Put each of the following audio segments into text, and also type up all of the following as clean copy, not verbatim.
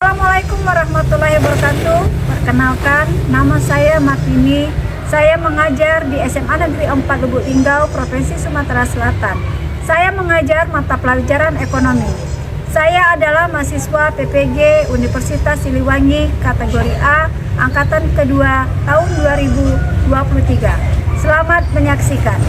Assalamualaikum warahmatullahi wabarakatuh. Perkenalkan, nama saya Martini. Saya mengajar di SMA Negeri 4 Lubuk Linggau, Provinsi Sumatera Selatan. Saya mengajar mata pelajaran ekonomi. Saya adalah mahasiswa PPG Universitas Siliwangi kategori A, angkatan kedua tahun 2023. Selamat menyaksikan.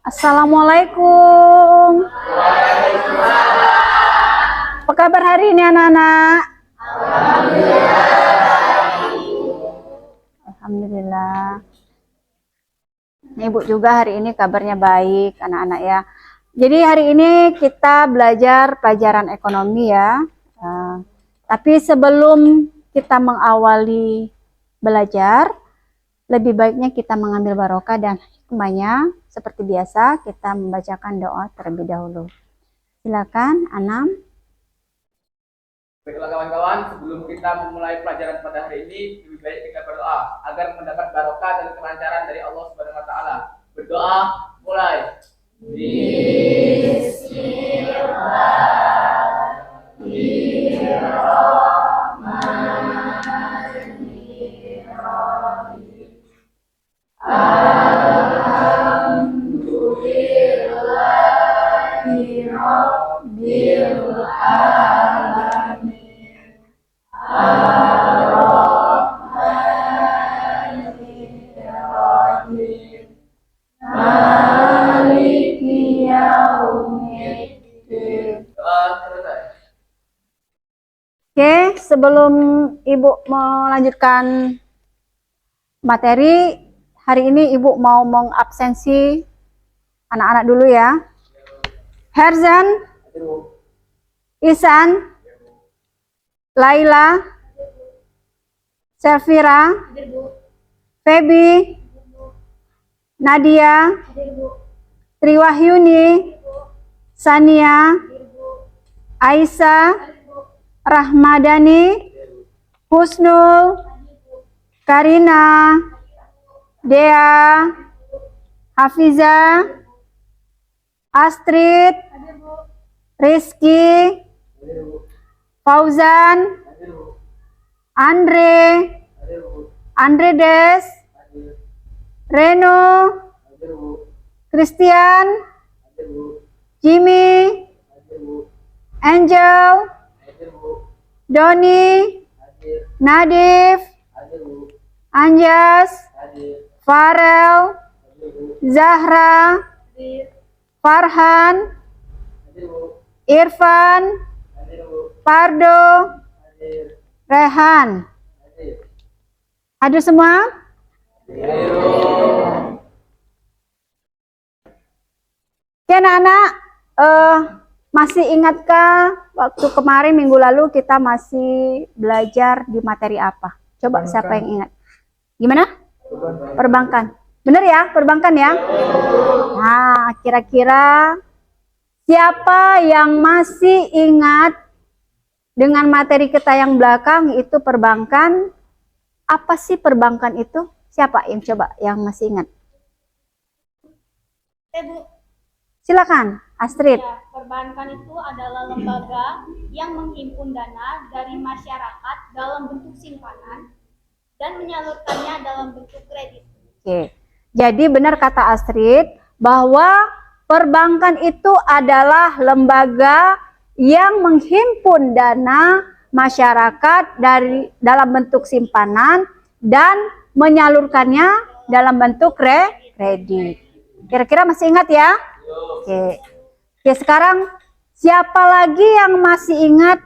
Assalamualaikum. Apa kabar hari ini anak-anak? Alhamdulillah. Ibu juga hari ini kabarnya baik anak-anak ya. Jadi hari ini kita belajar pelajaran ekonomi ya. Tapi sebelum kita mengawali belajar, lebih baiknya kita mengambil barokah dan hikmahnya. Seperti biasa, kita membacakan doa terlebih dahulu. Silakan, Anam. Baiklah kawan-kawan, sebelum kita memulai pelajaran pada hari ini, lebih baik kita berdoa agar mendapat barokah dan kelancaran dari Allah Subhanahu wa taala. Berdoa, mulai. Oke, sebelum Ibu melanjutkan materi, hari ini Ibu mau mengabsensi anak-anak dulu ya. Herzan, Isan, Laila, Safira, Feby, Nadia, Triwahyuni, Sania, Aisyah, Rahmadani, Husnul, Karina, Dea, Hafiza, Astrid, Rizky, Fauzan, Andre, Andredes, Reno, Christian, Jimmy, Angel, Doni, Nadif, Anjas, Farel, Zahra, Farhan, Irfan, Pardo, Rehan. Hadir semua? Oke anak-anak, masih ingatkah waktu kemarin minggu lalu kita masih belajar di materi apa? Coba perbankan. Siapa yang ingat? Gimana? Perbankan. Bener ya, perbankan ya? Nah, kira-kira siapa yang masih ingat dengan materi kita yang belakang itu perbankan? Apa sih perbankan itu? Siapa yang coba yang masih ingat? Bu. Silakan, Astrid. Ya, perbankan itu adalah lembaga yang menghimpun dana dari masyarakat dalam bentuk simpanan dan menyalurkannya dalam bentuk kredit. Oke. Jadi benar kata Astrid bahwa perbankan itu adalah lembaga yang menghimpun dana masyarakat dari dalam bentuk simpanan dan menyalurkannya dalam bentuk kredit. Kira-kira masih ingat ya? Oke. Oke, sekarang siapa lagi yang masih ingat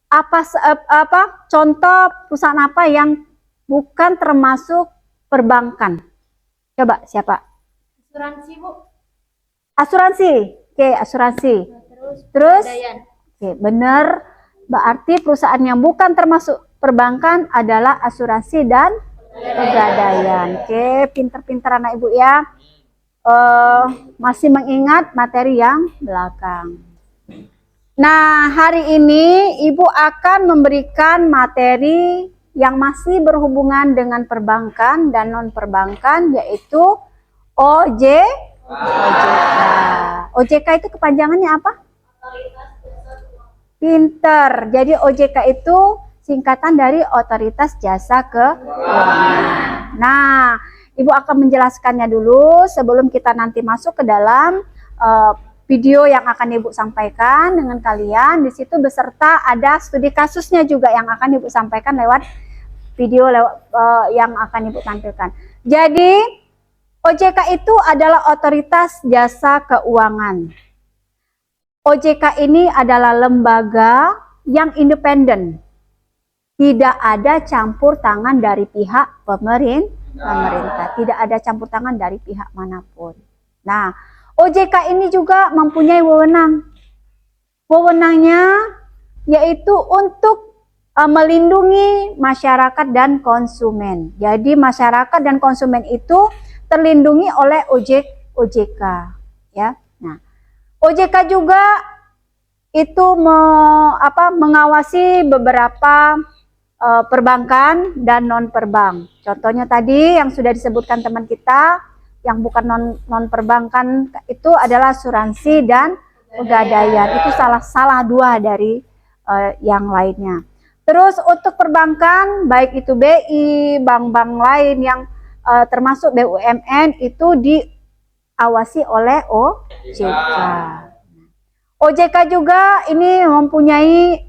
apa contoh perusahaan apa yang bukan termasuk perbankan? Coba siapa? Asuransi, Bu. Asuransi. Oke, asuransi. Terus? Oke, benar. Berarti perusahaan yang bukan termasuk perbankan adalah asuransi dan Pegadaian. Oke, pinter-pinter anak ibu ya. Masih mengingat materi yang belakang. Nah, hari ini ibu akan memberikan materi yang masih berhubungan dengan perbankan dan non-perbankan, yaitu OJK. OJK itu kepanjangannya apa? Pinter. Jadi OJK itu singkatan dari Otoritas Jasa Keuangan. Nah, ibu akan menjelaskannya dulu sebelum kita nanti masuk ke dalam video yang akan ibu sampaikan dengan kalian. Di situ beserta ada studi kasusnya juga yang akan ibu sampaikan lewat video yang akan ibu tampilkan. Jadi OJK itu adalah Otoritas Jasa Keuangan. OJK ini adalah lembaga yang independen. Tidak ada campur tangan dari pihak pemerintah. Tidak ada campur tangan dari pihak manapun. Nah, OJK ini juga mempunyai wewenang. Wewenangnya yaitu untuk melindungi masyarakat dan konsumen. Jadi masyarakat dan konsumen itu terlindungi oleh OJK. Ya. Nah, OJK juga itu mengawasi beberapa perbankan dan non perbank. Contohnya tadi yang sudah disebutkan teman kita, yang bukan non perbankan itu adalah asuransi dan pegadaian. Itu salah dua dari yang lainnya. Terus untuk perbankan, baik itu BI, bank-bank lain yang termasuk BUMN itu diawasi oleh OJK. OJK juga ini mempunyai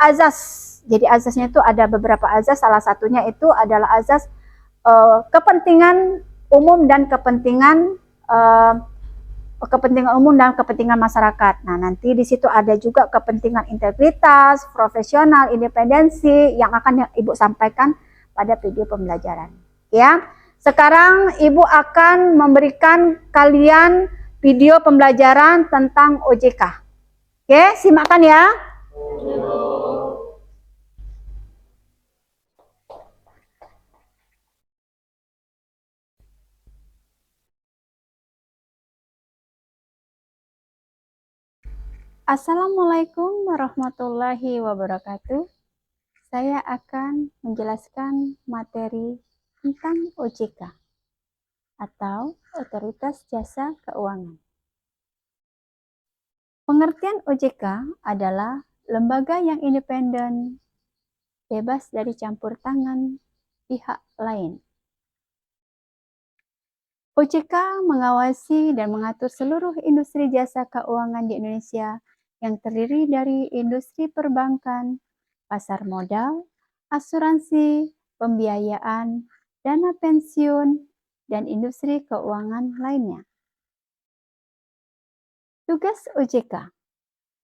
azas. Jadi azasnya itu ada beberapa azas, salah satunya itu adalah azas kepentingan umum dan kepentingan umum dan kepentingan masyarakat. Nah, nanti di situ ada juga kepentingan integritas, profesional, independensi yang akan ibu sampaikan pada video pembelajaran. Ya, sekarang ibu akan memberikan kalian video pembelajaran tentang OJK. Oke, simakkan ya. Assalamualaikum warahmatullahi wabarakatuh. Saya akan menjelaskan materi tentang OJK atau Otoritas Jasa Keuangan. Pengertian OJK adalah lembaga yang independen, bebas dari campur tangan pihak lain. OJK mengawasi dan mengatur seluruh industri jasa keuangan di Indonesia yang terdiri dari industri perbankan, pasar modal, asuransi, pembiayaan, dana pensiun, dan industri keuangan lainnya. Tugas OJK.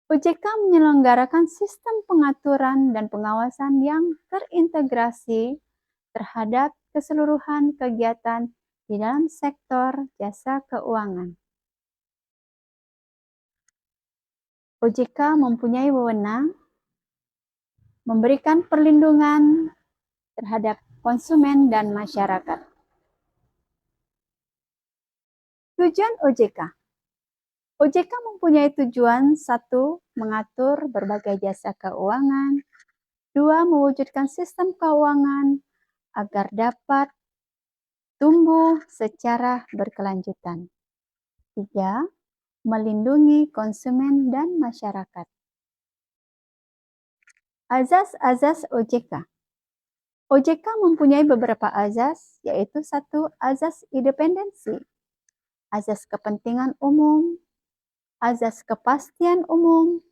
OJK menyelenggarakan sistem pengaturan dan pengawasan yang terintegrasi terhadap keseluruhan kegiatan di dalam sektor jasa keuangan. OJK mempunyai wewenang memberikan perlindungan terhadap konsumen dan masyarakat. Tujuan OJK. OJK mempunyai tujuan: 1. Mengatur berbagai jasa keuangan. 2. Mewujudkan sistem keuangan agar dapat tumbuh secara berkelanjutan. 3. Melindungi konsumen dan masyarakat. Azas-azas OJK. OJK mempunyai beberapa azas, yaitu 1. Azas independensi, azas kepentingan umum, azas kepastian umum,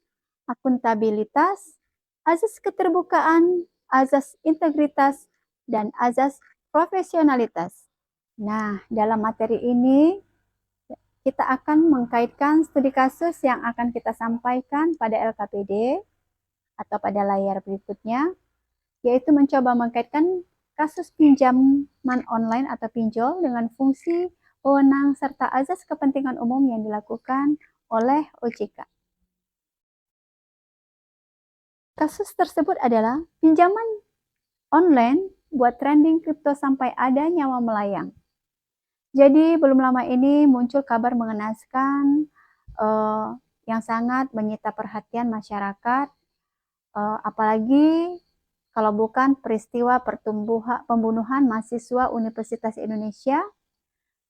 akuntabilitas, azas keterbukaan, azas integritas, dan azas profesionalitas. Nah, dalam materi ini kita akan mengkaitkan studi kasus yang akan kita sampaikan pada LKPD atau pada layar berikutnya, yaitu mencoba mengkaitkan kasus pinjaman online atau pinjol dengan fungsi, wewenang, serta azas kepentingan umum yang dilakukan oleh OJK. Kasus tersebut adalah pinjaman online buat trending kripto sampai ada nyawa melayang. Jadi belum lama ini muncul kabar mengenaskan yang sangat menyita perhatian masyarakat, apalagi kalau bukan peristiwa pembunuhan mahasiswa Universitas Indonesia,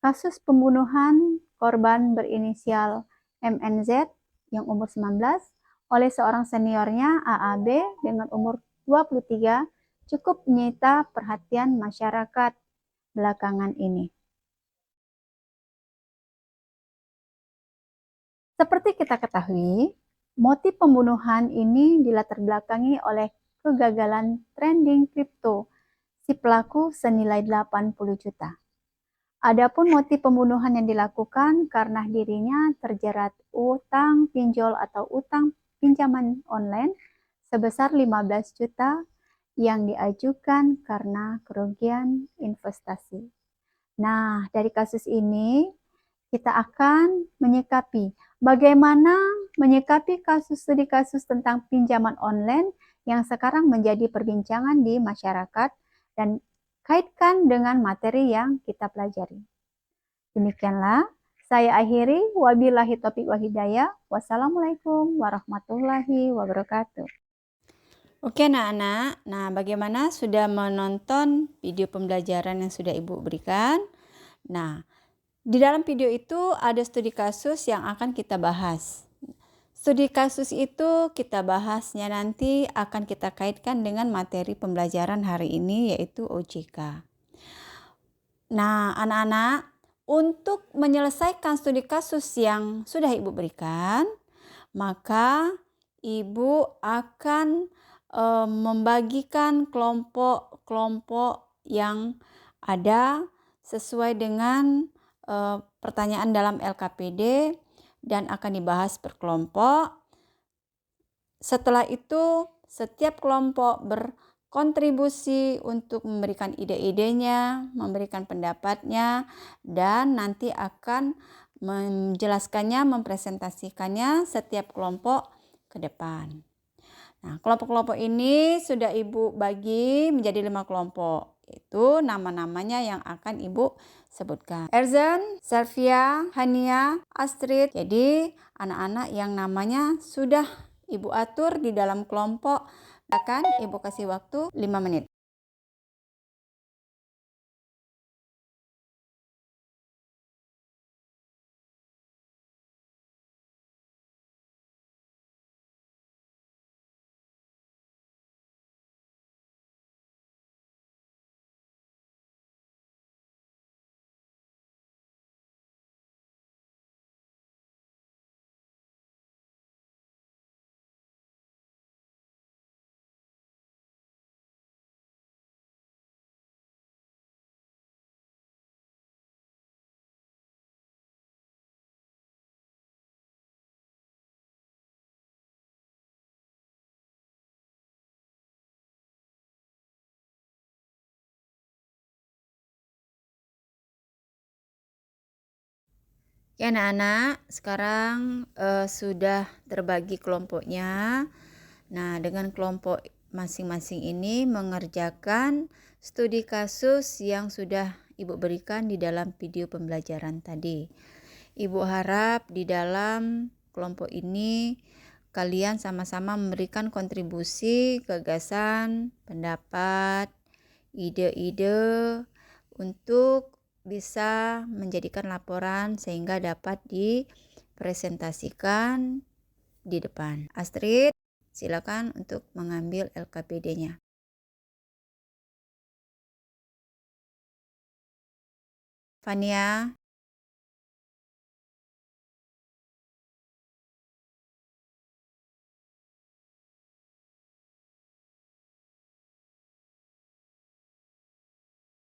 kasus pembunuhan korban berinisial MNZ yang umur 19 oleh seorang seniornya AAB dengan umur 23 cukup menyita perhatian masyarakat belakangan ini. Seperti kita ketahui, motif pembunuhan ini dilatar belakangi oleh kegagalan trending kripto si pelaku senilai 80 juta. Adapun motif pembunuhan yang dilakukan karena dirinya terjerat utang pinjol atau utang pinjaman online sebesar 15 juta yang diajukan karena kerugian investasi. Nah, dari kasus ini kita akan menyikapi bagaimana menyikapi studi kasus tentang pinjaman online yang sekarang menjadi perbincangan di masyarakat dan kaitkan dengan materi yang kita pelajari. Demikianlah, saya akhiri. Wabillahi taufiq wal hidayah. Wassalamualaikum warahmatullahi wabarakatuh. Oke anak-anak, nah bagaimana sudah menonton video pembelajaran yang sudah Ibu berikan? Nah, di dalam video itu ada studi kasus yang akan kita bahas. Studi kasus itu kita bahasnya nanti akan kita kaitkan dengan materi pembelajaran hari ini yaitu OJK. Nah, anak-anak, untuk menyelesaikan studi kasus yang sudah Ibu berikan, maka Ibu akan membagikan kelompok-kelompok yang ada sesuai dengan pertanyaan dalam LKPD dan akan dibahas per kelompok. Setelah itu, setiap kelompok berkontribusi untuk memberikan ide-idenya, memberikan pendapatnya, dan nanti akan menjelaskannya, mempresentasikannya setiap kelompok ke depan. Nah, kelompok-kelompok ini sudah Ibu bagi menjadi 5 kelompok. Itu nama-namanya yang akan Ibu sebutkan. Erzen, Selvia, Hania, Astrid. Jadi anak-anak yang namanya sudah Ibu atur di dalam kelompok. Akan Ibu kasih waktu 5 menit. Ya anak-anak, sekarang sudah terbagi kelompoknya. Nah, dengan kelompok masing-masing ini mengerjakan studi kasus yang sudah Ibu berikan di dalam video pembelajaran tadi. Ibu harap di dalam kelompok ini kalian sama-sama memberikan kontribusi, gagasan, pendapat, ide-ide untuk bisa menjadikan laporan sehingga dapat dipresentasikan di depan. Astrid, silakan untuk mengambil LKPD-nya. Fania,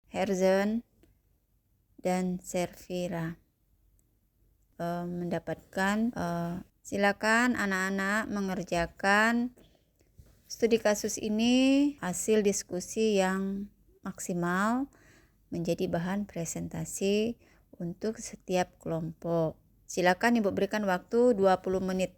Herzen, dan Servira mendapatkan. Silakan anak-anak mengerjakan studi kasus ini hasil diskusi yang maksimal menjadi bahan presentasi untuk setiap kelompok. Silakan Ibu berikan waktu 20 menit.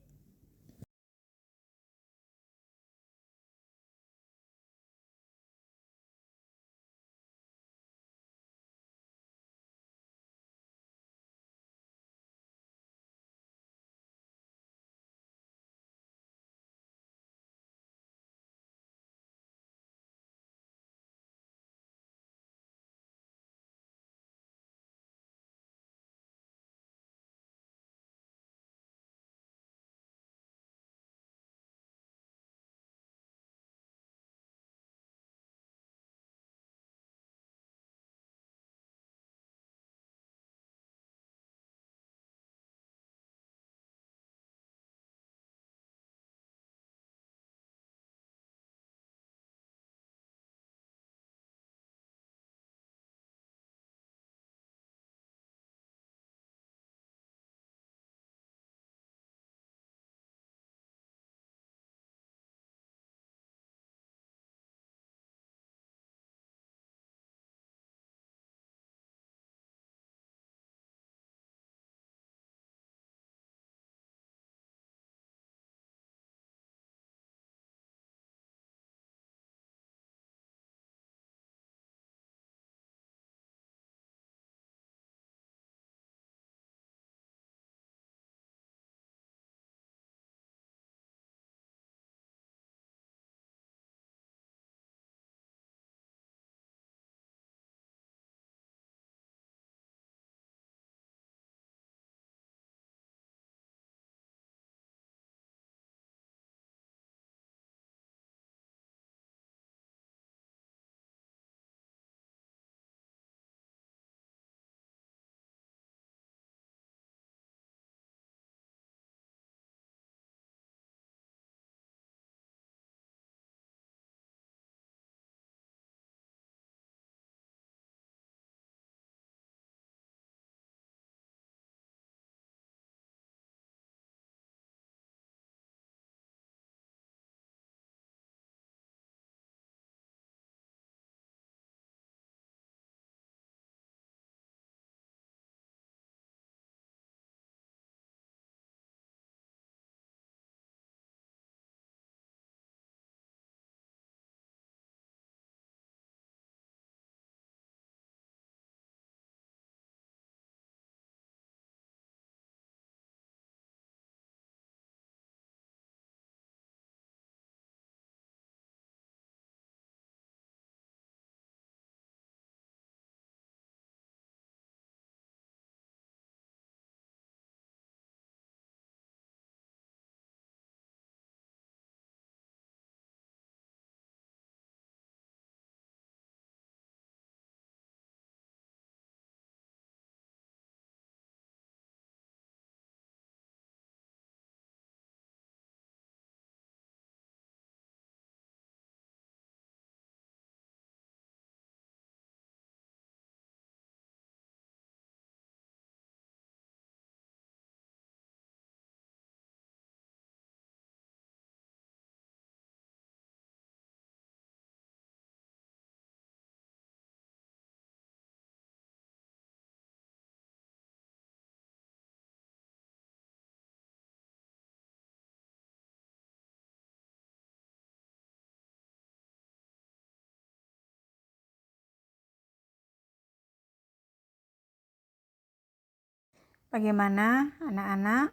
Bagaimana anak-anak?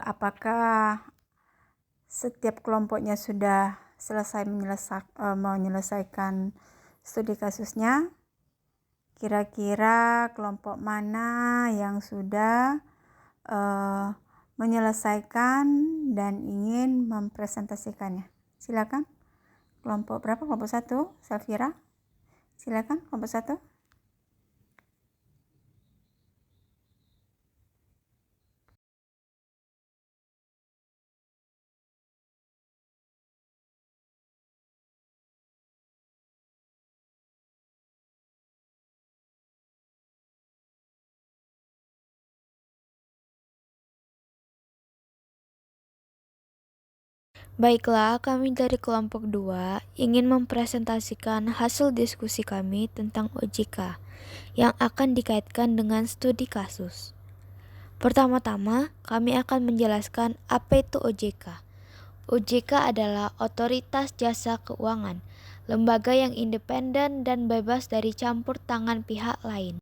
Apakah setiap kelompoknya sudah selesai menyelesaikan studi kasusnya? Kira-kira kelompok mana yang sudah menyelesaikan dan ingin mempresentasikannya? Silakan. Kelompok berapa? Kelompok 1, Safira. Silakan, kelompok 1. Baiklah, kami dari kelompok 2 ingin mempresentasikan hasil diskusi kami tentang OJK yang akan dikaitkan dengan studi kasus. Pertama-tama, kami akan menjelaskan apa itu OJK. OJK adalah Otoritas Jasa Keuangan, lembaga yang independen dan bebas dari campur tangan pihak lain.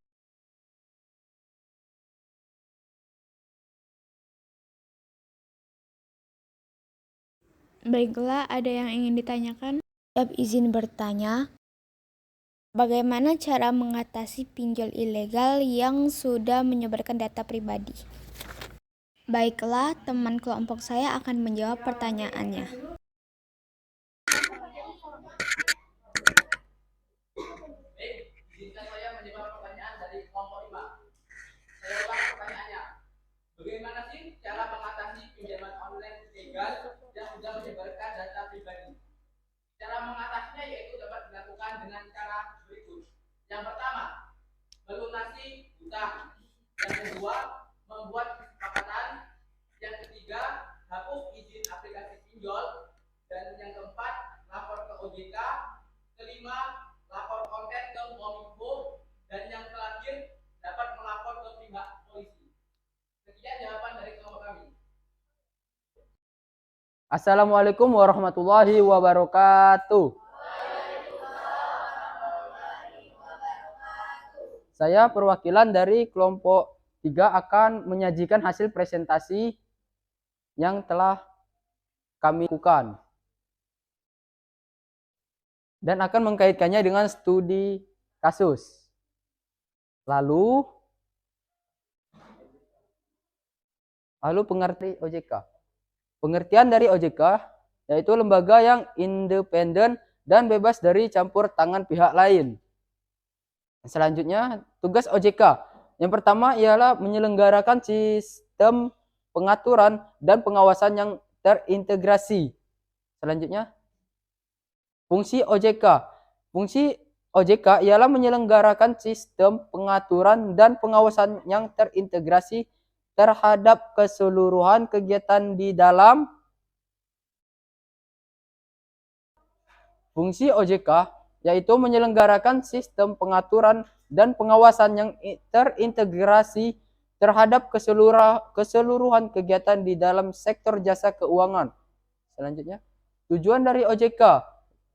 Baiklah, ada yang ingin ditanyakan? Siap izin bertanya. Bagaimana cara mengatasi pinjol ilegal yang sudah menyebarkan data pribadi? Baiklah, teman kelompok saya akan menjawab pertanyaannya. Baik, izinkan saya menjawab pertanyaan dari kelompok 5. Saya ulang pertanyaannya. Bagaimana sih cara mengatasi pinjaman online ilegal yang sudah menyebarkan data pribadi? Cara mengatasinya yaitu dapat dilakukan dengan cara berikut. Yang pertama, melunasi utang. Yang kedua, membuat kesepakatan. Yang ketiga, hapus izin aplikasi pinjol. Dan yang keempat, lapor ke OJK. Kelima, lapor konten ke Kominfo. Dan yang terakhir, dapat melapor ke pihak polisi. Sekian jawaban dari kelompok kami. Assalamualaikum warahmatullahi wabarakatuh. Saya perwakilan dari kelompok 3 akan menyajikan hasil presentasi yang telah kami lakukan dan akan mengkaitkannya dengan studi kasus. Lalu pengerti OJK. Pengertian dari OJK yaitu lembaga yang independen dan bebas dari campur tangan pihak lain. Selanjutnya, tugas OJK. Yang pertama ialah menyelenggarakan sistem pengaturan dan pengawasan yang terintegrasi. Selanjutnya, fungsi OJK. Fungsi OJK ialah menyelenggarakan sistem pengaturan dan pengawasan yang terintegrasi terhadap keseluruhan kegiatan di dalam. Fungsi OJK yaitu menyelenggarakan sistem pengaturan dan pengawasan yang terintegrasi terhadap keseluruhan kegiatan di dalam sektor jasa keuangan. Selanjutnya, tujuan dari OJK.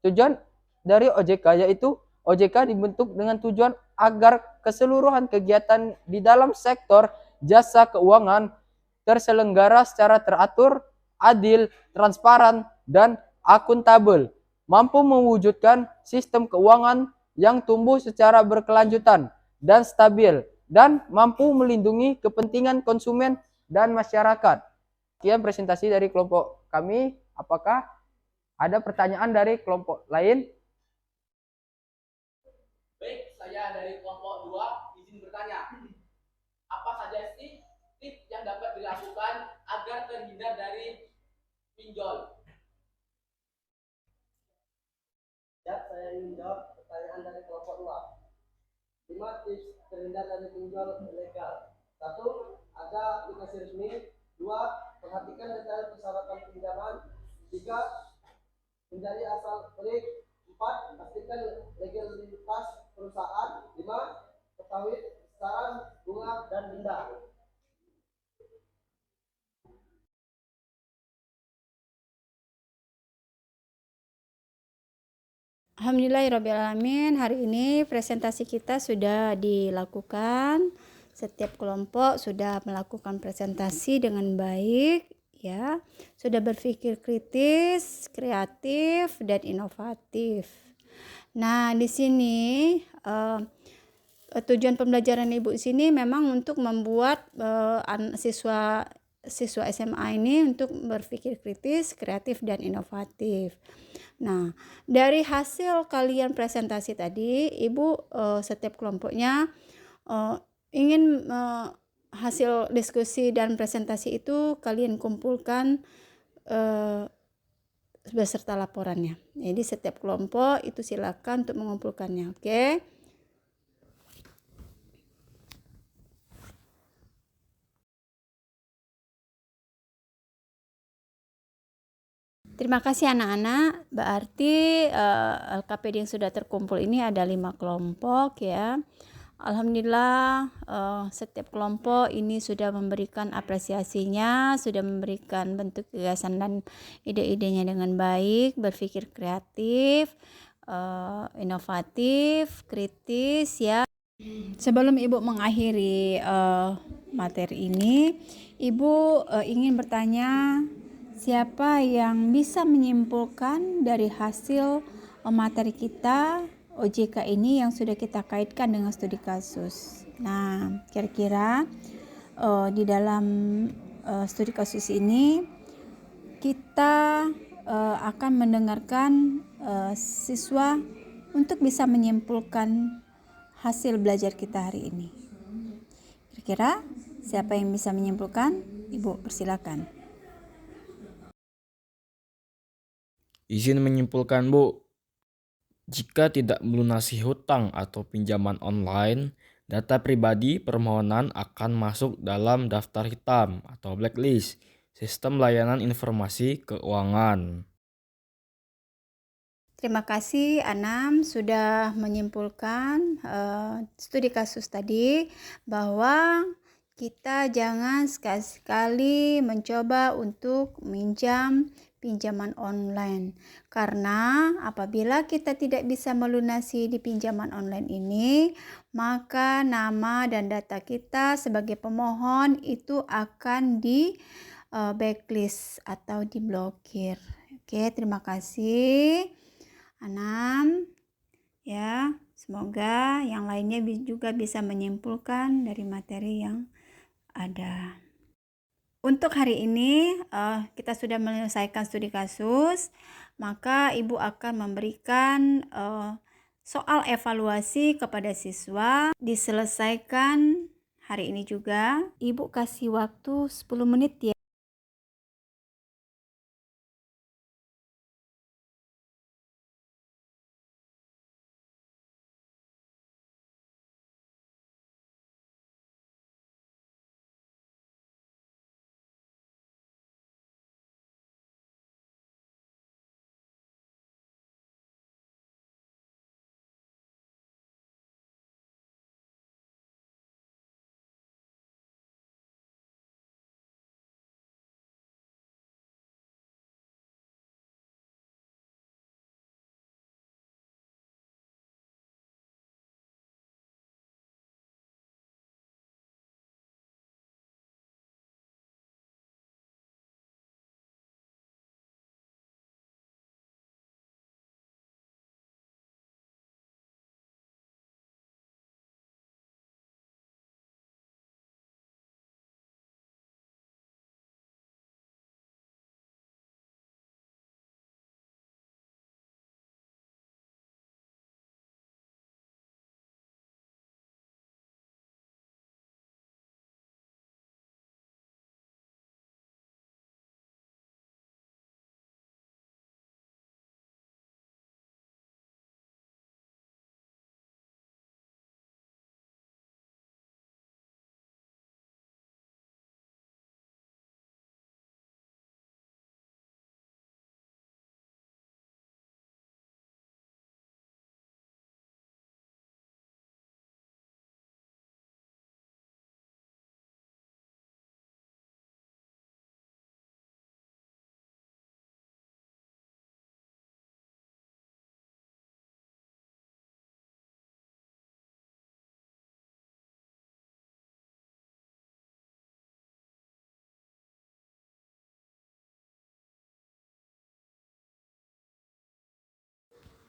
Tujuan dari OJK yaitu OJK dibentuk dengan tujuan agar keseluruhan kegiatan di dalam sektor jasa keuangan terselenggara secara teratur, adil, transparan, dan akuntabel, mampu mewujudkan sistem keuangan yang tumbuh secara berkelanjutan dan stabil, dan mampu melindungi kepentingan konsumen dan masyarakat. Sekian presentasi dari kelompok kami. Apakah ada pertanyaan dari kelompok lain? Baik, saya dari kelompok 2 izin bertanya. Apa saja sih tips yang dapat dilakukan agar terhindar dari pinjol? Ya, saya ingin jawab pertanyaan dari kelompok 2. 5 tips terhindar dari pinjol ilegal. 1. Ada aplikasi resmi. 2. Perhatikan detail persyaratan pinjaman. 3. Hindari asal klik. 4. Pastikan legalitas perusahaan. 5. Ketahui saran bunga dan denda. Alhamdulillahirrabbilalamin, hari ini presentasi kita sudah dilakukan. setiap kelompok sudah melakukan presentasi dengan baik, ya, sudah berpikir kritis, kreatif, dan inovatif. Nah, di sini tujuan pembelajaran Ibu di sini memang untuk membuat siswa SMA ini untuk berpikir kritis, kreatif, dan inovatif. Nah, dari hasil kalian presentasi tadi, Ibu setiap kelompoknya ingin hasil diskusi dan presentasi itu kalian kumpulkan beserta laporannya. Jadi setiap kelompok itu silakan untuk mengumpulkannya, oke? Terima kasih anak-anak. Berarti LKPD yang sudah terkumpul ini ada 5 kelompok ya. Alhamdulillah setiap kelompok ini sudah memberikan apresiasinya, sudah memberikan bentuk gagasan dan ide-idenya dengan baik, berpikir kreatif, inovatif, kritis ya. Sebelum Ibu mengakhiri materi ini, Ibu ingin bertanya, siapa yang bisa menyimpulkan dari hasil materi kita OJK ini yang sudah kita kaitkan dengan studi kasus? Nah, kira-kira di dalam studi kasus ini kita akan mendengarkan siswa untuk bisa menyimpulkan hasil belajar kita hari ini. Kira-kira siapa yang bisa menyimpulkan? Ibu persilakan. Izin menyimpulkan, Bu. Jika tidak melunasi hutang atau pinjaman online, data pribadi permohonan akan masuk dalam daftar hitam atau blacklist Sistem Layanan Informasi Keuangan. Terima kasih Anam sudah menyimpulkan studi kasus tadi bahwa kita jangan sekali-sekali mencoba untuk minjam pinjaman online, karena apabila kita tidak bisa melunasi di pinjaman online ini, maka nama dan data kita sebagai pemohon itu akan di blacklist atau diblokir. Oke, terima kasih Anam. Ya, semoga yang lainnya juga bisa menyimpulkan dari materi yang ada. Untuk hari ini kita sudah menyelesaikan studi kasus, maka Ibu akan memberikan soal evaluasi kepada siswa diselesaikan hari ini juga. Ibu kasih waktu 10 menit ya.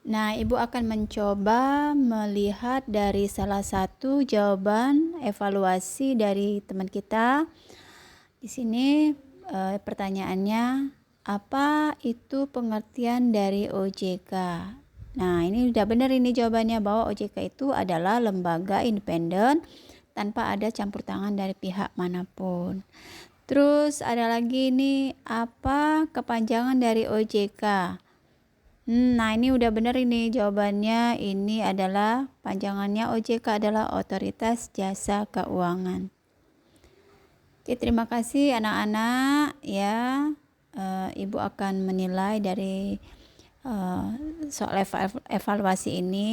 Nah, Ibu akan mencoba melihat dari salah satu jawaban evaluasi dari teman kita. Di sini pertanyaannya, apa itu pengertian dari OJK? Nah, ini udah benar ini jawabannya, bahwa OJK itu adalah lembaga independen tanpa ada campur tangan dari pihak manapun. Terus ada lagi nih, apa kepanjangan dari OJK? Nah, ini udah benar ini jawabannya. Ini adalah panjangannya, OJK adalah Otoritas Jasa Keuangan. Oke, terima kasih anak-anak ya. Ibu akan menilai dari soal evaluasi ini,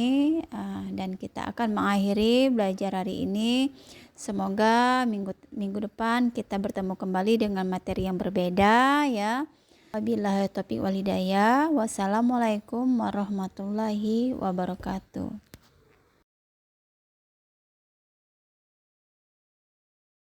dan kita akan mengakhiri belajar hari ini. Semoga minggu depan kita bertemu kembali dengan materi yang berbeda ya. Wabillahi taufiq wal hidayah. Wassalamualaikum warahmatullahi wabarakatuh.